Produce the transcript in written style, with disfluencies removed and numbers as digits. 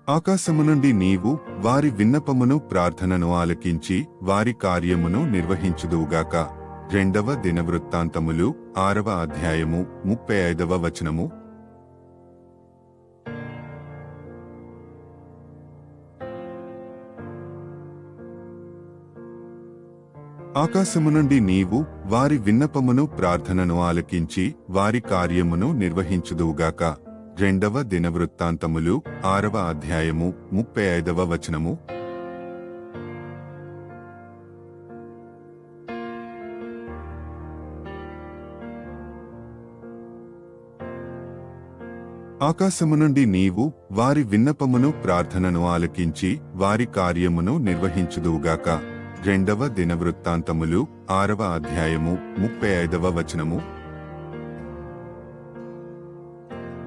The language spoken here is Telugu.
ఆకాశము నుండి నీవు వారి విన్నపమును ప్రార్థనను ఆలకించి వారి కార్యమును నిర్వహించుదువుగాక. 2వ దినవృత్తాంతములు 6వ అధ్యాయము 35వ వచనము. ఆకాశము నుండి నీవు వారి విన్నపమును ప్రార్థనను ఆలకించి వారి కార్యమును నిర్వహించుదువుగాక. 2వ దినవృత్తాంతములు 6వ అధ్యాయము 35వ వచనము. ఆకాశము నుండి నీవు వారి విన్నపమును ప్రార్థనను ఆలకించి వారి కార్యమును నిర్వహించుదువుగాక. 2వ దినవృత్తాంతములు 6వ అధ్యాయము 35వ వచనము.